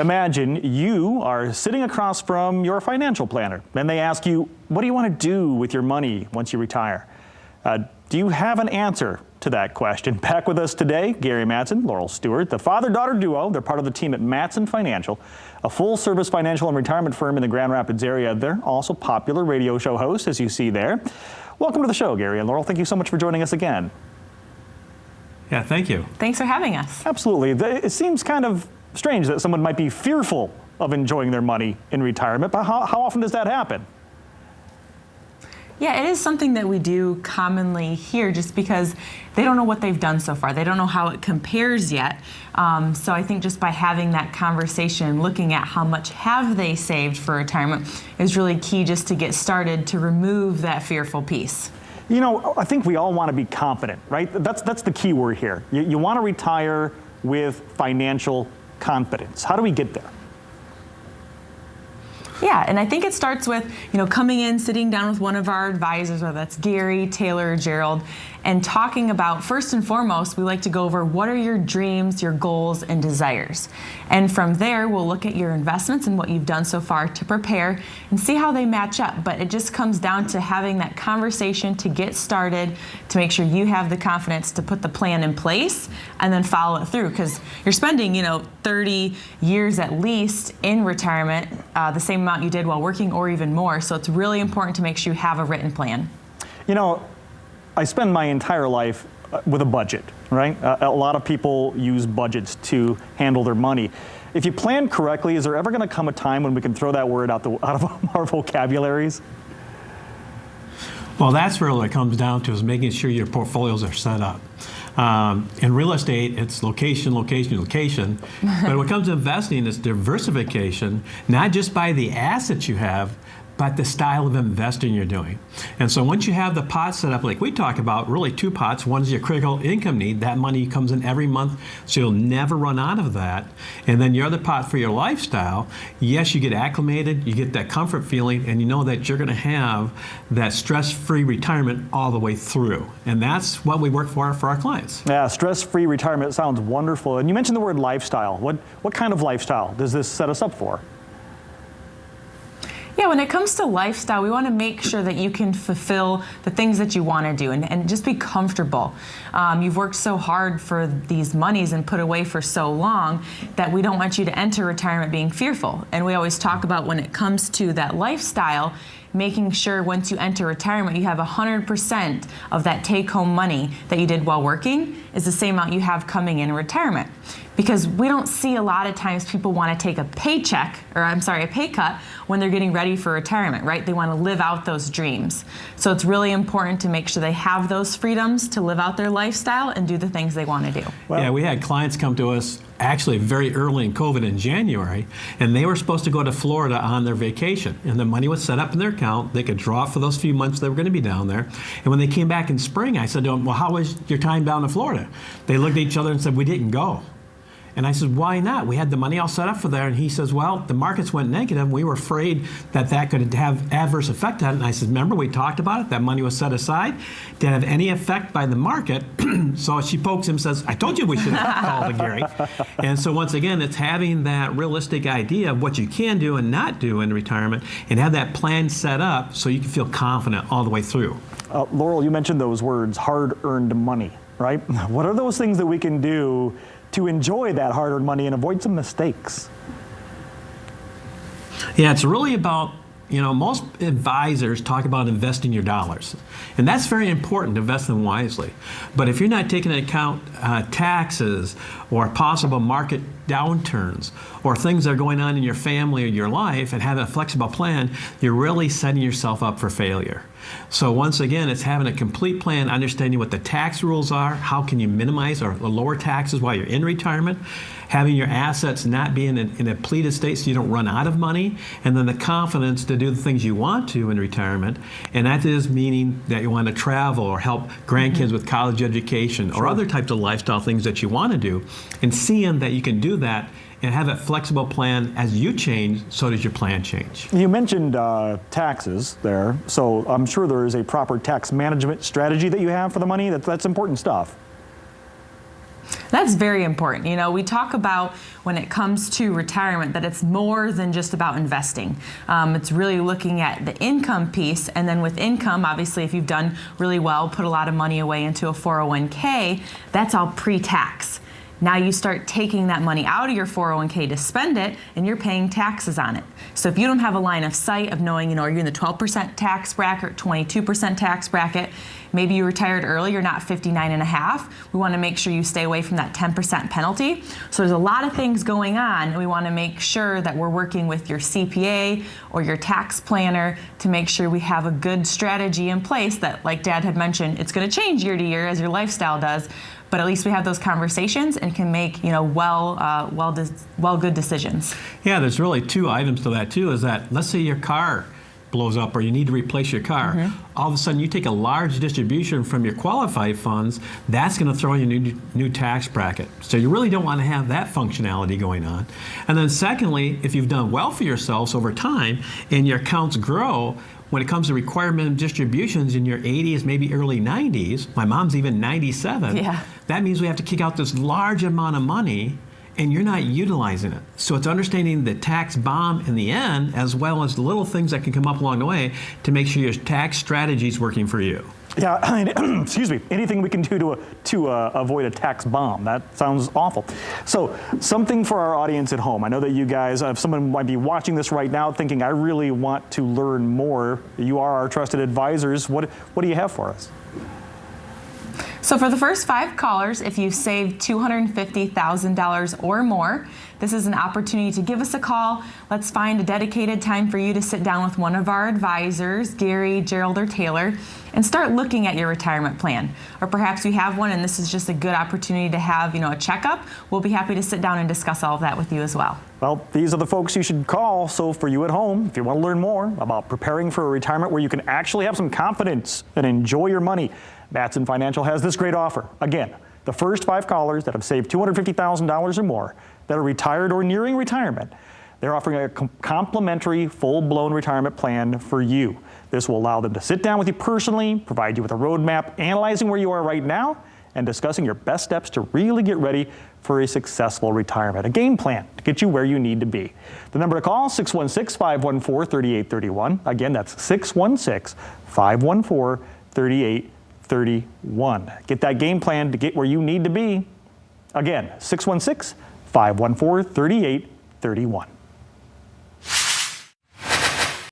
Imagine you are sitting across from your financial planner, and they ask you, what do you want to do with your money once you retire? Do you have an answer to that question? Back with us today, Gary Mattson, Laurel Stewart, the father-daughter duo. They're part of the team at Mattson Financial, a full-service financial and retirement firm in the Grand Rapids area. They're also popular radio show hosts, as you see there. Welcome to the show, Gary and Laurel. Thank you so much for joining us again. Yeah, thank you. Thanks for having us. Absolutely. It seems kind of strange that someone might be fearful of enjoying their money in retirement, but how often does that happen? Yeah, it is something that we do commonly hear just because they don't know what they've done so far. They don't know how it compares yet. So I think just by having that conversation, looking at how much have they saved for retirement is really key just to get started to remove that fearful piece. You know, I think we all want to be confident, right? That's the key word here. You want to retire with financial confidence. How do we get there? Yeah, and I think it starts with, coming in, sitting down with one of our advisors, whether that's Gary, Taylor, or Gerald, and talking about, first and foremost, we like to go over what are your dreams, your goals, and desires. And from there, we'll look at your investments and what you've done so far to prepare and see how they match up. But it just comes down to having that conversation to get started, to make sure you have the confidence to put the plan in place and then follow it through. Because you're spending, 30 years at least in retirement, the same amount you did while working or even more. So it's really important to make sure you have a written plan. I spend my entire life with a budget, right? A lot of people use budgets to handle their money. If you plan correctly, is there ever going to come a time when we can throw that word out of our vocabularies? Well, that's where it comes down to is making sure your portfolios are set up. In real estate, it's location, location, location. But when it comes to investing, it's diversification, not just by the assets you have, but the style of investing you're doing. And so once you have the pot set up, like we talk about, really two pots. One's your critical income need. That money comes in every month, so you'll never run out of that. And then your other pot for your lifestyle, yes, you get acclimated, you get that comfort feeling, and you know that you're gonna have that stress-free retirement all the way through. And that's what we work for our clients. Yeah, stress-free retirement sounds wonderful. And you mentioned the word lifestyle. What kind of lifestyle does this set us up for? Yeah, when it comes to lifestyle, we want to make sure that you can fulfill the things that you want to do and just be comfortable. You've worked so hard for these monies and put away for so long that we don't want you to enter retirement being fearful. And we always talk about when it comes to that lifestyle, making sure once you enter retirement, you have 100% of that take-home money that you did while working is the same amount you have coming in retirement. Because we don't see a lot of times people want to take a pay cut when they're getting ready for retirement, right? They want to live out those dreams. So it's really important to make sure they have those freedoms to live out their lifestyle and do the things they want to do. Well, yeah, we had clients come to us actually very early in COVID in January, and they were supposed to go to Florida on their vacation. And the money was set up in their account. They could draw it for those few months they were going to be down there. And when they came back in spring, I said to them, well, how was your time down in Florida? They looked at each other and said, we didn't go. And I said, why not? We had the money all set up for there. And he says, well, the markets went negative. We were afraid that could have adverse effect on it. And I said, remember, we talked about it. That money was set aside. Didn't have any effect by the market. So she pokes him and says, I told you we should have called Gary. And so once again, it's having that realistic idea of what you can do and not do in retirement and have that plan set up so you can feel confident all the way through. Laurel, you mentioned those words, hard-earned money, right? What are those things that we can do to enjoy that hard-earned money and avoid some mistakes? Yeah, it's really about, most advisors talk about investing your dollars. And that's very important, to invest them wisely. But if you're not taking into account taxes or possible market downturns or things that are going on in your family or your life and having a flexible plan, you're really setting yourself up for failure. So once again, it's having a complete plan, understanding what the tax rules are, how can you minimize or lower taxes while you're in retirement, having your assets not be in a depleted state so you don't run out of money, and then the confidence to do the things you want to in retirement. And that is meaning that you want to travel or help grandkids with college education or other types of lifestyle things that you want to do, and seeing that you can do that and have a flexible plan. As you change, so does your plan change. You mentioned taxes there, so I'm sure there is a proper tax management strategy that you have for the money. That's important stuff. That's very important. You know, we talk about when it comes to retirement that it's more than just about investing. It's really looking at the income piece, and then with income, obviously, if you've done really well, put a lot of money away into a 401k, that's all pre-tax. Now you start taking that money out of your 401k to spend it, and you're paying taxes on it. So if you don't have a line of sight of knowing, you know, are you in the 12% tax bracket, 22% tax bracket, maybe you retired early, you're not 59 and a half, we want to make sure you stay away from that 10% penalty. So there's a lot of things going on, and we want to make sure that we're working with your CPA or your tax planner to make sure we have a good strategy in place that, like Dad had mentioned, it's going to change year to year as your lifestyle does, but at least we have those conversations and can make, you know, good decisions. Yeah, there's really two items to that too, is that let's say your car blows up or you need to replace your car. All of a sudden you take a large distribution from your qualified funds, that's going to throw you a new tax bracket. So you really don't want to have that functionality going on. And then secondly, if you've done well for yourselves over time and your accounts grow, when it comes to required minimum distributions in your 80s, maybe early 90s, my mom's even 97, that means we have to kick out this large amount of money and you're not utilizing it. So it's understanding the tax bomb in the end, as well as the little things that can come up along the way to make sure your tax strategy is working for you. Yeah, excuse me, anything we can do to avoid a tax bomb. That sounds awful. So something for our audience at home. I know that you guys, if someone might be watching this right now thinking, I really want to learn more, you are our trusted advisors. What do you have for us? So for the first 5 callers, if you've saved $250,000 or more, this is an opportunity to give us a call. Let's find a dedicated time for you to sit down with one of our advisors, Gary, Gerald, or Taylor, and start looking at your retirement plan. Or perhaps you have one and this is just a good opportunity to have, you know, a checkup. We'll be happy to sit down and discuss all of that with you as well. Well, these are the folks you should call. So for you at home, if you want to learn more about preparing for a retirement where you can actually have some confidence and enjoy your money, Mattson Financial has this great offer. Again, the first 5 callers that have saved $250,000 or more, that are retired or nearing retirement, they're offering a complimentary full-blown retirement plan for you. This will allow them to sit down with you personally, provide you with a roadmap, analyzing where you are right now, and discussing your best steps to really get ready for a successful retirement. A game plan to get you where you need to be. The number to call, 616-514-3831. Again, that's 616-514-3831. Get that game plan to get where you need to be. Again, 616-514-3831.